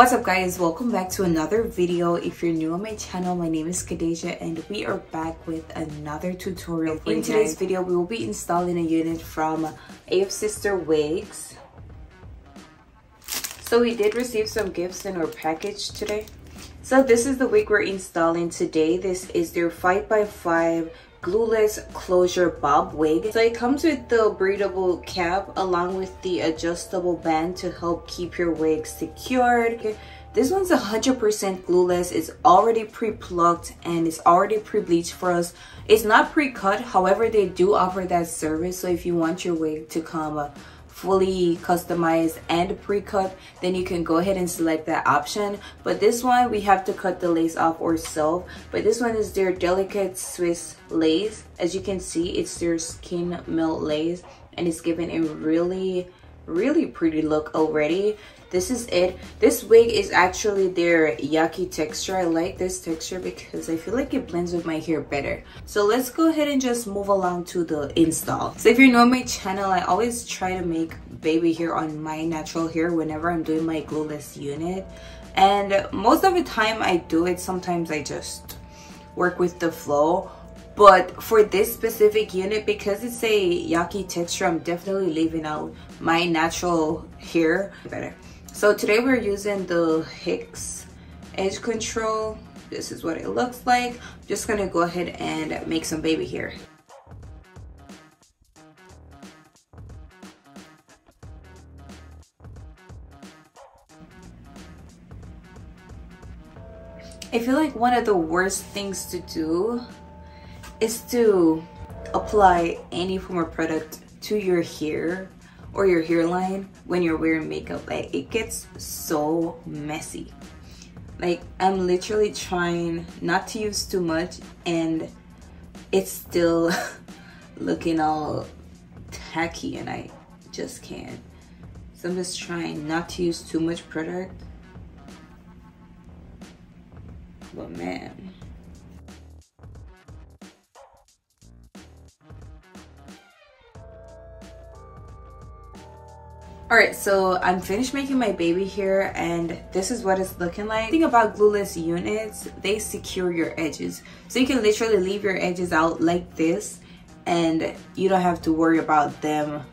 What's up guys, welcome back to another video. If you're new on my channel, my name is Khadijah and we are back with another tutorial for you. In today's video we will be installing a unit from Afsisterwigs. So we did receive some gifts in our package today. So this is the wig we're installing today. This is their 5x5 glueless closure bob wig. So it comes with the breathable cap along with the adjustable band to help keep your wig secured. This one's 100% glueless. It's already pre-plucked and it's already pre-bleached for us. It's not pre-cut, however they do offer that service. So if you want your wig to come fully customized and pre-cut, then you can go ahead and select that option. But this one we have to cut the lace off ourselves. But this one is their delicate Swiss lace. As you can see, it's their Skin Melt lace and it's giving a really pretty look already. This is it. This wig is actually their yucky texture. I like this texture because I feel like it blends with my hair better. So let's go ahead and just move along to the install. So if you're new on my channel, I always try to make baby hair on my natural hair whenever I'm doing my glueless unit. And most of the time I do it. Sometimes I just work with the flow. But for this specific unit, because it's a yucky texture, I'm definitely leaving out my natural hair better. So today we're using the Hicks edge control. This is what it looks like. I'm just gonna go ahead and make some baby hair. I feel like one of the worst things to do is to apply any form of product to your hair or your hairline when you're wearing makeup. Like, it gets so messy. Like, I'm literally trying not to use too much and it's still looking all tacky and I just can't. So I'm just trying not to use too much product. But man, alright, so I'm finished making my baby hair and this is what it's looking like. The thing about glueless units, they secure your edges. So you can literally leave your edges out like this and you don't have to worry about them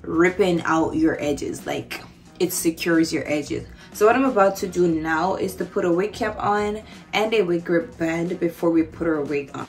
ripping out your edges. Like, it secures your edges. So what I'm about to do now is to put a wig cap on and a wig grip band before we put our wig on.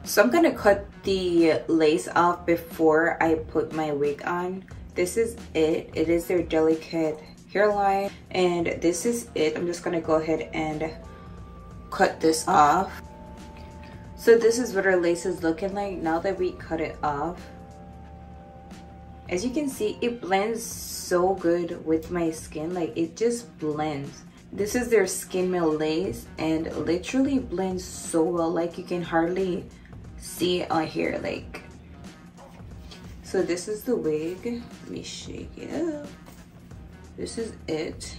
So I'm gonna cut the lace off before I put my wig on. This is it. It is their delicate hairline and this is it. I'm just gonna go ahead and cut this off. So this is what our lace is looking like now that we cut it off. As you can see, it blends so good with my skin. Like, it just blends. This is their Skin Melt lace and literally blends so well. Like, you can hardly see it on here. Like, so this is the wig. Let me shake it up. This is it.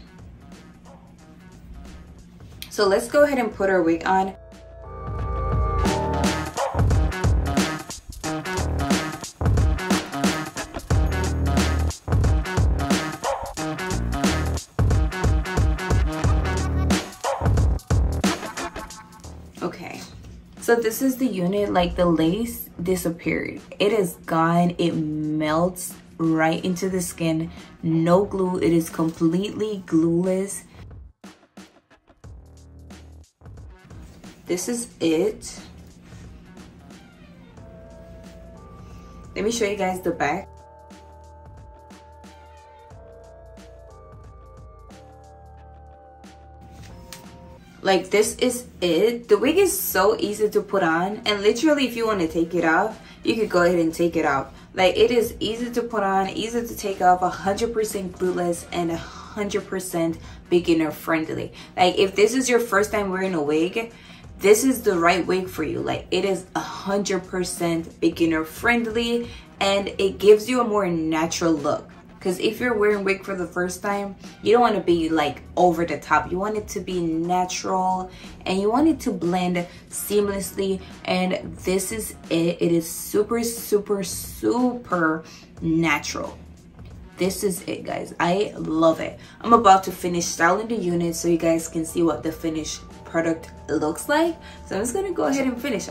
So let's go ahead and put our wig on. Okay. So this is the unit. Like, the lace disappeared. It is gone. It melts right into the skin. No glue. It is completely glueless. This is it. Let me show you guys the back. Like, this is it. The wig is so easy to put on and literally if you want to take it off, you could go ahead and take it off. Like, it is easy to put on, easy to take off, 100% glueless and 100% beginner friendly. Like, if this is your first time wearing a wig, this is the right wig for you. Like, it is 100% beginner friendly and it gives you a more natural look. because if you're wearing wig for the first time, you don't want to be like over the top. You want it to be natural and you want it to blend seamlessly, and this is it. It is super natural. This is it, guys. I love it. I'm about to finish styling the unit so you guys can see what the finished product looks like. So I'm just gonna go ahead and finish.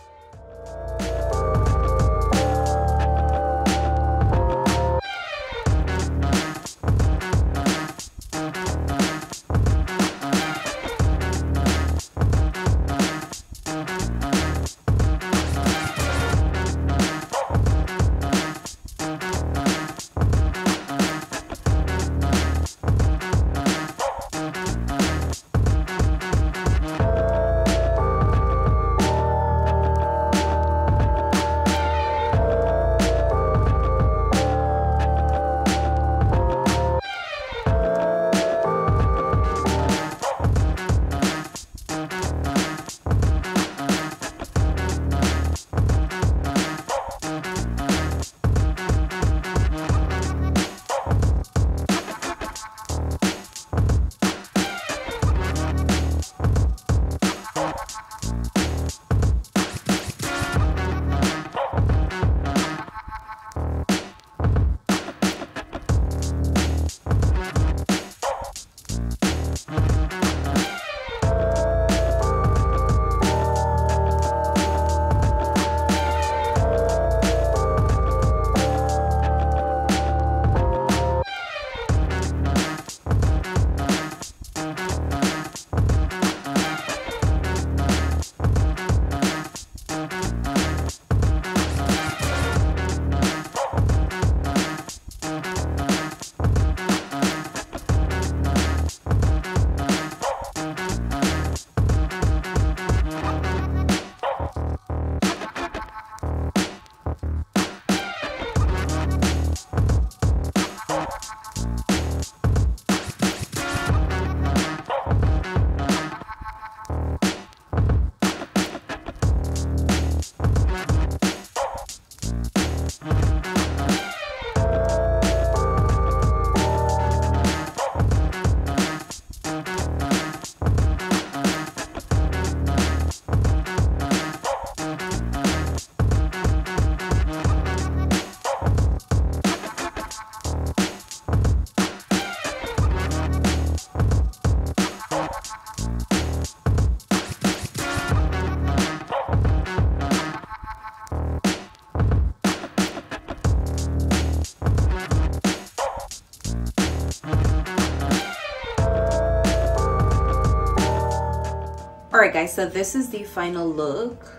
Alright guys, so this is the final look.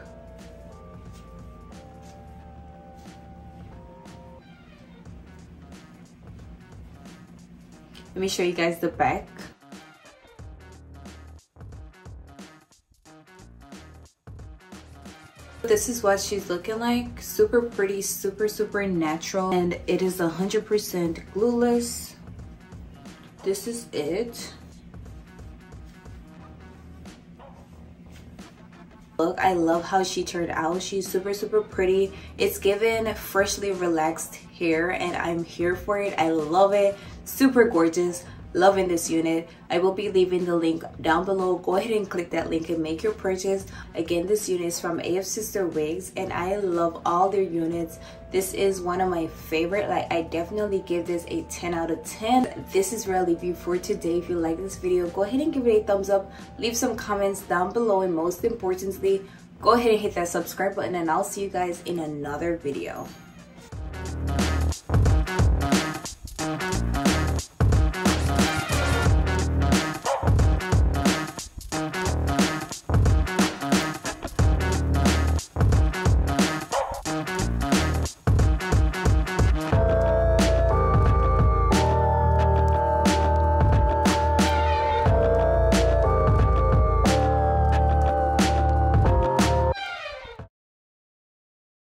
Let me show you guys the back. This is what she's looking like. Super pretty, super natural, and it is 100% glueless. This is it. Look, I love how she turned out. She's super pretty. It's given freshly relaxed hair and I'm here for it. I love it. Super gorgeous. Loving this unit. I will be leaving the link down below. Go ahead and click that link and make your purchase. Again, this unit is from Afsisterwigs and I love all their units. This is one of my favorite. Like, I definitely give this a 10 out of 10. This is where I'll leave you for today. If you like this video, go ahead and give it a thumbs up. Leave some comments down below, and most importantly, go ahead and hit that subscribe button, and I'll see you guys in another video.